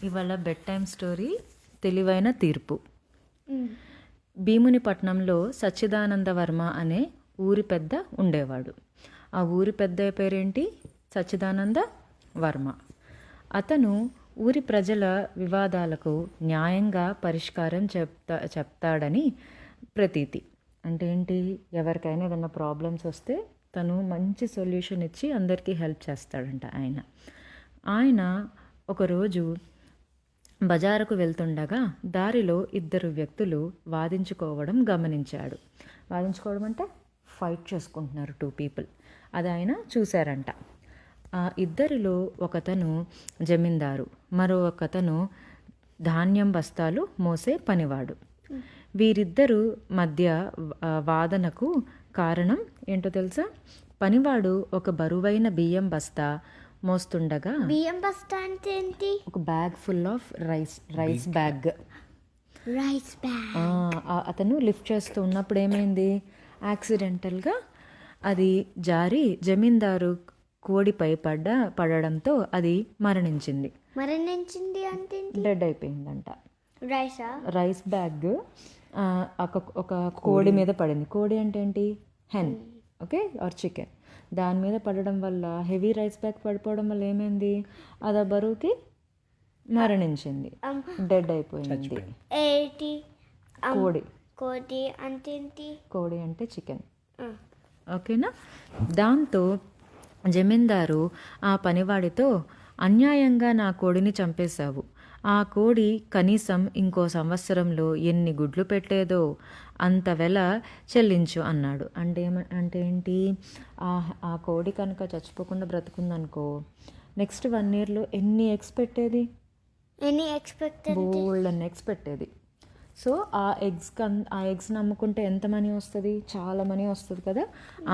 ఇవాళ bed time story తెలివైన తీర్పు. భీమునిపట్నంలో సచ్చిదానంద వర్మ అనే ఊరి పెద్ద ఉండేవాడు. ఆ ఊరి పెద్ద పేరేంటి? సచ్చిదానంద వర్మ. అతను ఊరి ప్రజల వివాదాలకు న్యాయంగా పరిష్కారం చెప్తాడని ప్రతీతి. అంటే ఏంటి? ఎవరికైనా ఏదైనా ప్రాబ్లమ్స్ వస్తే తను మంచి సొల్యూషన్ ఇచ్చి అందరికీ హెల్ప్ చేస్తాడంట ఆయన ఒకరోజు బజారుకు వెళ్తుండగా దారిలో ఇద్దరు వ్యక్తులు వాదించుకోవడం గమనించాడు. వాదించుకోవడం అంటే ఫైట్ చేసుకుంటున్నారు, 2 people. అది ఆయన చూశారంట. ఆ ఇద్దరిలో ఒకతను జమీందారు, మరో ఒకతను ధాన్యం బస్తాలు మోసే పనివాడు. వీరిద్దరు మధ్య వాదనకు కారణం ఏంటో తెలుసా? పనివాడు ఒక బరువైన బియ్యం బస్తా మోస్తుండగా, బియ్యం బస్తా అంటే ఏంటి? ఒక bag full of rice bag. అతను లిఫ్ట్ చేస్తూ ఉన్నప్పుడు ఏమైంది? యాక్సిడెంటల్గా అది జారి జమీందారు కోడిపై పడడంతో అది మరణించింది అంటే డెడ్ అయిపోయిందంట. రైస్ బ్యాగ్ ఒక కోడి మీద పడింది. కోడి అంటే ఏంటి? Hen, okay, or chicken. దాని మీద పడడం వల్ల, హెవీ రైస్ బ్యాగ్ పడిపోవడం వల్ల ఏమైంది? అది ఆ బరువుకి మరణించింది, డెడ్ అయిపోయింది. కోడి అంటే చికెన్, ఓకేనా? దాంతో జమీందారు ఆ పనివాడితో, అన్యాయంగా నా కోడిని చంపేశావు. ఆ కోడి కనీసం ఇంకో సంవత్సరంలో ఎన్ని గుడ్లు పెట్టేదో అంత వెల చెల్లించు అన్నాడు. అంటే ఏంటి? ఆ కోడి కనుక చచ్చిపోకుండా బ్రతుకుందనుకో, నెక్స్ట్ 1 yearలో ఎన్ని ఎగ్స్ పెట్టేది? బోల్డ్ అన్ని ఎగ్స్ పెట్టేది. సో ఆ ఎగ్స్ నమ్ముకుంటే ఎంత మనీ వస్తుంది? చాలా మనీ వస్తుంది కదా.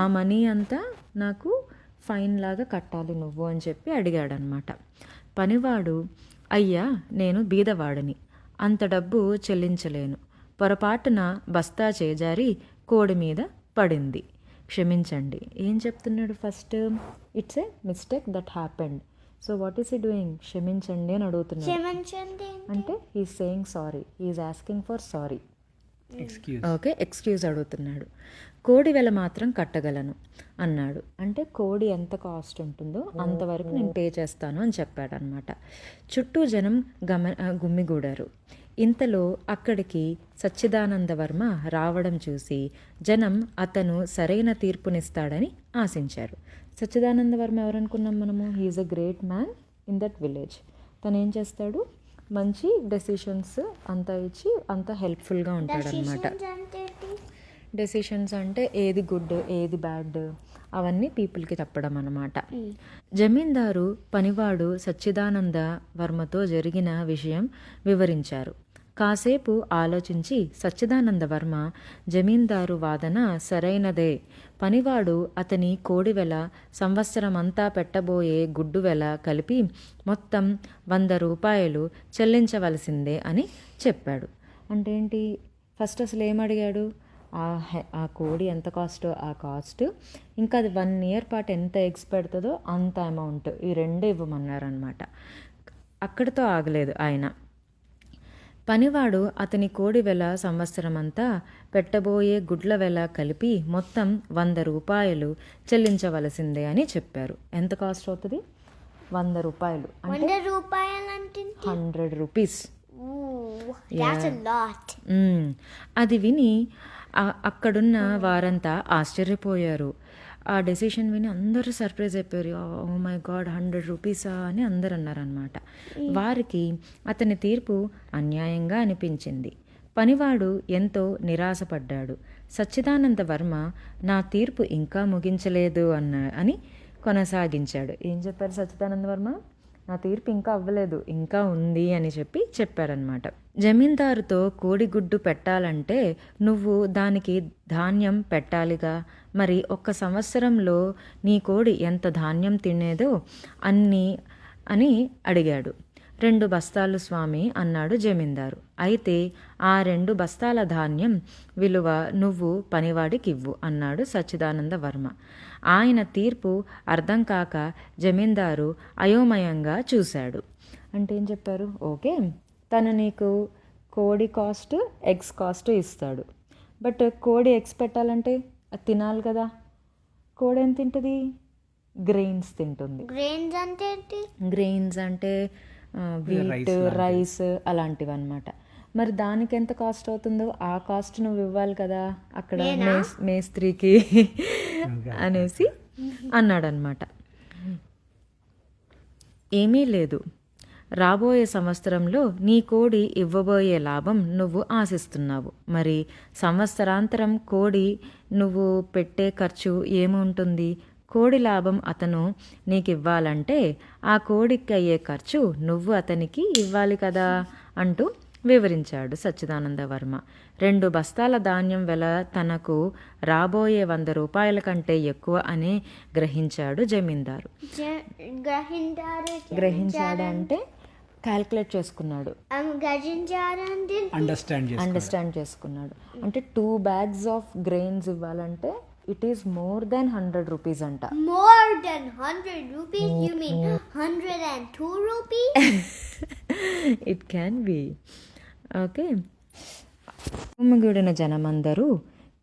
ఆ మనీ అంతా నాకు ఫైన్ లాగా కట్టాలి నువ్వు అని చెప్పి అడిగాడనమాట. పనివాడు, అయ్యా, నేను బీదవాడిని, అంత డబ్బు చెల్లించలేను. పొరపాటున బస్తా చేజారి కోడి మీద పడింది, క్షమించండి. ఏం చెప్తున్నాడు? First, it's a mistake that happened. So what is he doing? క్షమించండి అని అడుగుతున్నాడు. అంటే he's saying sorry, he's asking for sorry. Okay, excuse అడుగుతున్నాడు. కోడి వెల మాత్రం కట్టగలను అన్నాడు. అంటే కోడి ఎంత కాస్ట్ ఉంటుందో అంతవరకు నేను పే చేస్తాను అని చెప్పాడు అనమాట. చుట్టూ జనం గుమ్మిగూడారు. ఇంతలో అక్కడికి సచ్చిదానంద వర్మ రావడం చూసి జనం అతను సరైన తీర్పునిస్తాడని ఆశించారు. సచ్చిదానంద వర్మ ఎవరనుకున్నాం మనము? He's a great man in that village. తను ఏం చేస్తాడు? మంచి డెసిషన్స్ అంతా ఇచ్చి అంతా హెల్ప్ఫుల్గా ఉంటాడు అనమాట. డెసిషన్స్ అంటే ఏది గుడ్, ఏది బ్యాడ్, అవన్నీ పీపుల్కి చెప్పడం అన్నమాట. జమీందారు పనివాడు సచ్చిదానంద వర్మతో జరిగిన విషయం వివరించారు. కాసేపు ఆలోచించి సచ్చిదానంద వర్మ, జమీందారు వాదన సరైనదే. పనివాడు అతని కోడి వెల, సంవత్సరమంతా పెట్టబోయే గుడ్డు వెల కలిపి మొత్తం 100 రూపాయలు చెల్లించవలసిందే అని చెప్పాడు. అంటే ఏంటి? ఫస్ట్ అసలు ఏమడిగాడు? ఆ కోడి ఎంత కాస్టో ఆ కాస్ట్, ఇంకా అది 1 year పాటు ఎంత ఎగ్స్ పెడుతుందో అంత అమౌంట్, ఈ 2 ఇవ్వమన్నారనమాట. అక్కడితో ఆగలేదు ఆయన. పనివాడు అతని కోడి వెల, సంవత్సరం అంతా పెట్టబోయే గుడ్ల వెల కలిపి మొత్తం 100 రూపాయలు చెల్లించవలసిందే అని చెప్పారు. ఎంత కాస్ట్ అవుతుంది? 100 రూపాయలు అంటే 100 రూపీస్. అది విని అక్కడున్న వారంతా ఆశ్చర్యపోయారు. ఆ డెసిషన్ విని అందరూ సర్ప్రైజ్ అయిపోయారు. ఓ మై గాడ్, 100 రూపీసా అని అందరు అన్నారనమాట. వారికి అతని తీర్పు అన్యాయంగా అనిపించింది. పనివాడు ఎంతో నిరాశపడ్డాడు. సచ్చిదానంద వర్మ, నా తీర్పు ఇంకా ముగించలేదు అని కొనసాగించాడు. ఏం చెప్పారు సచ్చిదానంద వర్మ? నా తీర్పు ఇంకా అవ్వలేదు, ఇంకా ఉంది అని చెప్పారనమాట. జమీందారుతో కోడిగుడ్డు పెట్టాలంటే నువ్వు దానికి ధాన్యం పెట్టాలిగా. మరి 1 సంవత్సరంలో నీ కోడి ఎంత ధాన్యం తినేదో అని అడిగాడు. 2 బస్తాలు స్వామి అన్నాడు జమీందారు. అయితే ఆ 2 బస్తాల ధాన్యం విలువ నువ్వు పనివాడికివ్వు అన్నాడు సచ్చిదానంద వర్మ. ఆయన తీర్పు అర్థం కాక జమీందారు అయోమయంగా చూశాడు. అంటే ఏం చెప్పారు, ఓకే తను నీకు కోడి కాస్ట్ ఎగ్స్ కాస్ట్ ఇస్తాడు, బట్ కోడి ఎగ్స్ పెట్టాలంటే అది తినాలి కదా. కోడి ఏం తింటుంది, గ్రెయిన్స్ తింటుంది. గ్రెయిన్స్ అంటే ఏంటి? గ్రెయిన్స్ అంటే వీట్, రైస్ అలాంటివి అనమాట. మరి దానికి ఎంత కాస్ట్ అవుతుందో ఆ కాస్ట్ నువ్వు ఇవ్వాలి కదా అక్కడ మేస్త్రికి అనేసి అన్నాడనమాట. ఏమీ లేదు, రాబోయే సంవత్సరంలో నీ కోడి ఇవ్వబోయే లాభం నువ్వు ఆశిస్తున్నావు. మరి సంవత్సరాంతరం కోడి నువ్వు పెట్టే ఖర్చు ఏముంటుంది? కోడి లాభం అతను నీకు ఇవ్వాలంటే ఆ కోడికి అయ్యే ఖర్చు నువ్వు అతనికి ఇవ్వాలి కదా అంటూ వివరించాడు సచ్చిదానంద వర్మ. 2 బస్తాల ధాన్యం వెల తనకు రాబోయే 100 రూపాయల కంటే ఎక్కువ అని గ్రహించాడు జమీందారు. గ్రహించాడు అంటే క్యాల్కులేట్ చేసుకున్నాడు, అండర్స్టాండ్ చేసుకున్నాడు. అంటే 2 bags ఆఫ్ గ్రెయిన్స్ ఇవ్వాలంటే it is more than 100 rupees అంట. More than 100 rupees? You mean 102 rupees? It can be. Okay. గుమిగూడిన జనమందరూ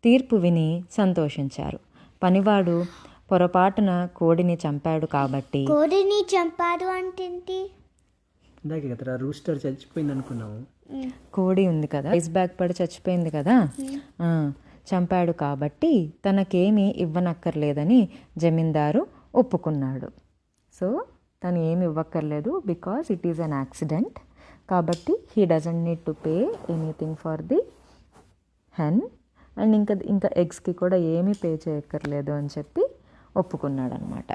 తీర్పు విని సంతోషించారు. పనివాడు పొరపాటున కోడిని చంపాడు కాబట్టి. కోడిని చంపాడు అంటే రూస్టర్ చచ్చిపోయింది అనుకున్నాము. కోడి ఉంది కదా, ఐస్ బ్యాగ్ పడి చచ్చిపోయింది కదా, చంపాడు కాబట్టి తనకేమీ ఇవ్వనక్కర్లేదని జమీందారు ఒప్పుకున్నాడు. సో తను ఏమి ఇవ్వక్కర్లేదు because it is an accident, కాబట్టి he doesn't need to pay anything for the hen and ఇంకా ఎగ్స్కి కూడా ఏమీ పే చేయక్కర్లేదు అని చెప్పి ఒప్పుకున్నాడు అనమాట.